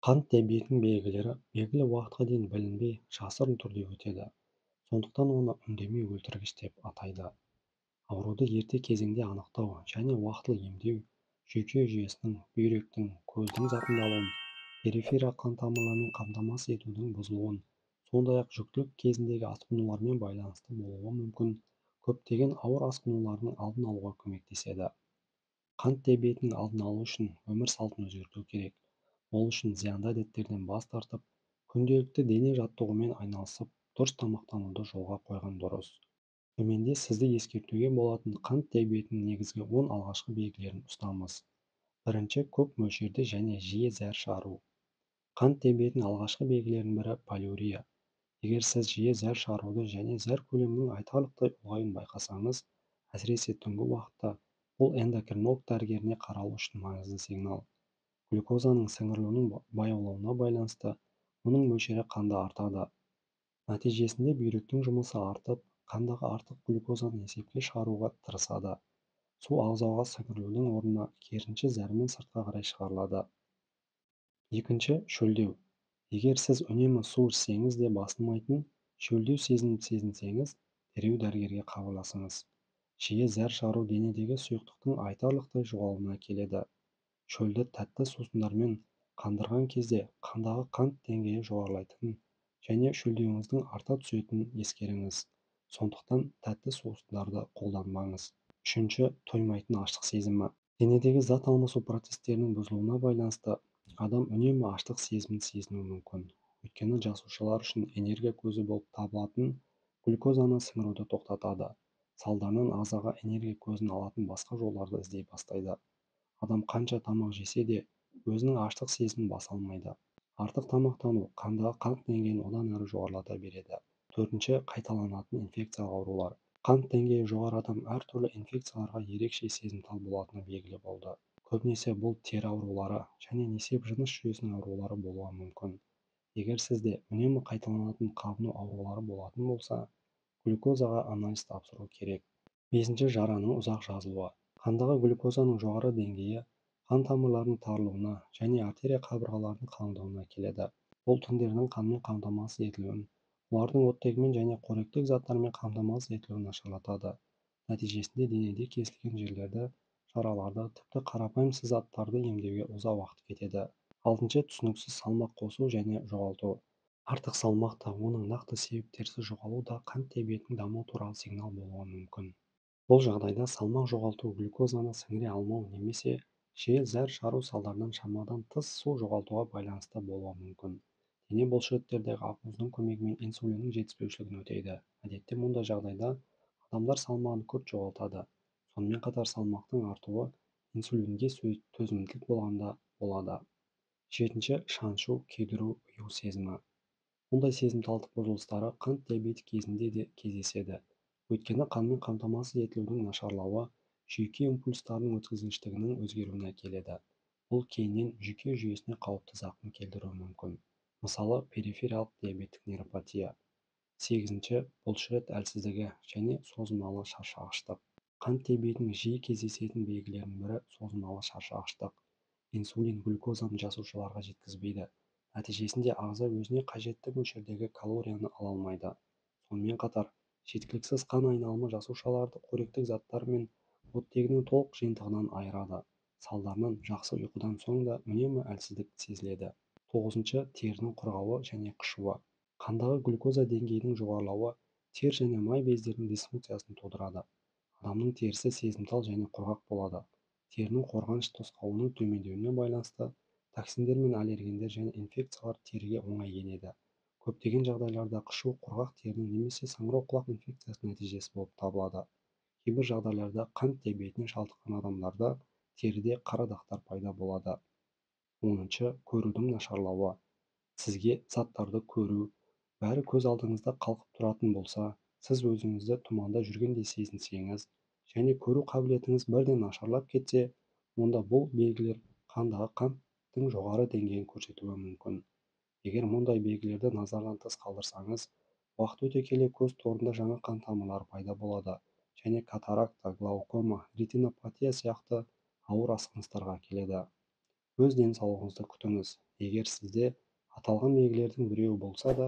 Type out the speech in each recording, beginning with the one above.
Қант диабетінің белгілері белгілі уақытқа дейін білінбей, жасырын түрде өтеді. Сондықтан оны үндемей өлтіргіш деп атайды. Ауруды ерте кезеңде анықтау және уақытылы емдеу жүйке жүйесінің, бүйректің, көздің зақымдалуын, перифериялық қан тамырлармен қамтамасыз етудің бұзылуын, сондай-ақ жүктілік кезіндегі асқынулармен байланысты болуы мүмкін көптеген ауыр асқынулардың алдын алуға көмектеседі. Қант диабетінің алдын алу үшін өмір салтын өзгерту керек. Ол үшін зиянды әдеттерден бас тартып, күнделікті дене жаттығумен айналысып, дұрыс тамақтануды жолға қойған дұрыс. Төменде сізді ескертуге болатын қант диабетінің негізгі 10 алғашқы белгілерін ұсынамыз. Бірінші, көп мөлшерде және жиі зәр шығару. Қант диабетінің алғашқы белгілерінің бірі полиурия. Егер сіз жиі зәр шығаруды және зәр көлемінің айтарлықтай ұлғаюын байқасаңыз, әсіресе түнгі уақытта, бұл эндокринолог дәрігеріне қаралу үшін маңызды сигнал. Глюкозаның сіңірілуінің баяулауына байланысты оның мөлшері қанда артады. Нәтижесінде бүйректің жұмысы артып, қандағы артық глюкозаны есепке шығаруға тырысады. Су ағзаға сіңірілудің орнына керісінше зәрмен сыртқа қарай шығарылады. Екінші, шөлдеу. Егер сіз үнемі су ішсеңіз де басылмайтын шөлдеу сезінсеңіз, дереу дәрігерге хабарласыңыз. Жиі зәр шығару денедегі сұйықтықтың айтарлықтай жоғалуына әкеледі. Шөлді тәтті сусындармен қандырған кезде қандағы қант деңгейі жоғарылайтынын және шөлдеуіңіздің арта түсетінін ескеріңіз. Сондықтан тәтті сусындарды қолданбаңыз. Үшінші, тоймайтын аштық сезімі. Денедегі зат алмасу процестерінің бұзылуына байланысты адам үнемі аштық сезімін сезінуі мүмкін. Өйткені жасушалар үшін энергия көзі болып табылатын глюкозаны сіңіруді тоқтатады. Салдарынан ағзаға энергия көзін алатын басқа жолдарды іздей бастайды. Адам қанша тамақ жесе де өзінің аштық сезімін баса алмайды. Артық тамақтану қандағы қант деңгейін одан әрі жоғарылата береді. Төртінші, қайталанатын инфекциялық аурулар. Қант деңгейі жоғары адам әртүрлі инфекцияларға ерекше сезімтал болатыны белгілі болды. Көбінесе бұл тері аурулары және несеп-жыныс жүйесінің аурулары болуы мүмкін. Егер сізде үнемі қайталанатын қабыну аурулары болатын болса, глюкозаға анализ тапсыру керек. Бесінші, жараның ұзақ жазылуы. Қандағы глюкозаның жоғары деңгейі қан тамырларының тарылуына және артерия қабырғаларының қалыңдауына әкеледі. Бұл тіндердің қанмен қамтамасыз етілуін, олардың оттегімен және қоректік заттармен қамтамасыз етілуін нашарлатады. Нәтижесінде денеде кесілген жерлерді, жараларды, тіпті қарапайым сызаттарды емдеуге ұзақ уақыт кетеді. Алтыншы, түсініксіз салмақ қосу және жоғалту. Артық салмақ та, оның нақты себептерсіз жоғалу да қант диабетінің дамуы туралы сигнал болуы мүмкін. Бұл жағдайда салмақ жоғалту, глюкозаны сіңіре алмау немесе жиі зәр шығару салдарынан шамадан тыс су жоғалтуға байланысты болуы мүмкін. Дене бұлшықеттердегі ақуыздың көмегімен инсулиннің жетіспеушілігін өтейді. Әдетте мұндай жағдайда адамдар салмағын күрт жоғалтады. Сонымен қатар салмақтың артуы инсулинге төзімділік болғанда болады. Жетінші, шаншу, күйдіру, ұю сезімі. Мұндай сезімталдық бұзылыстары қант диабеті кезінде де кездеседі. Өйткені қанмен қамтамасыз етілудің нашарлауы жүйке импульстарының өткізгіштігінің өзгеруіне әкеледі. Бұл кейіннен жүйке жүйесіне қауіпті зақым келтіруі мүмкін. Мысалы, перифериялық диабеттік нейропатия. Сегізінші, бұлшықет әлсіздігі және созылмалы шаршағыштық. Қант диабетінің жиі кездесетін белгілерінің бірі созылмалы шаршағыштық. Инсулин глюкозаны жасушаларға жеткізбейді. Нәтижесінде ағза өзіне қажетті мөлшердегі калорияны ала алмайды. Сонымен қатар, жеткіліксіз қан айналымы жасушаларды қоректік заттар мен оттегінің толық жиынтығынан айырады. Салдарынан жақсы ұйқыдан соң да үнемі әлсіздік сезіледі. Тоғызыншы, терінің құрғауы және қышуы. Қандағы глюкоза деңгейінің жоғарылауы тер және май бездерінің дисфункциясын тудырады. Адамның терісі сезімтал және құрғақ болады. Терінің қорғаныш тосқауылының төмендеуіне байланысты токсиндер мен аллергендер және инфекциялар теріге оңай енеді. Көптеген жағдайларда қышу құрғақ терінің немесе саңырауқұлақ инфекциясының нәтижесі болып табылады. Кейбір жағдайларда қант диабетіне шалдыққан адамдарда теріде қара дақтар пайда болады. Оныншы, көрудің нашарлауы. Сізге заттарды көру, бәрі көз алдыңызда қалқып тұратын болса, сіз өзіңізді тұманда жүргендей сезінсеңіз және көру қабілетіңіз бірден нашарлап кетсе, онда бұл белгілер қандағы қанттың жоғары деңгейін көрсетуі мүмкін. Егер мұндай белгілерді назардан тыс қалдырсаңыз, уақыт өте келе көз торында жаңа қан тамырлары пайда болады және катаракта, глаукома, ретинопатия сияқты ауыр асқыныстарға әкеледі. Өз денсаулығыңызды күтіңіз. Егер сізде аталған белгілердің біреуі болса да,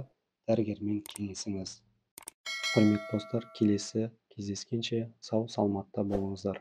дәрігермен кеңесіңіз. Құрметті достар, келесі кездескенше сау саламатта болыңыздар.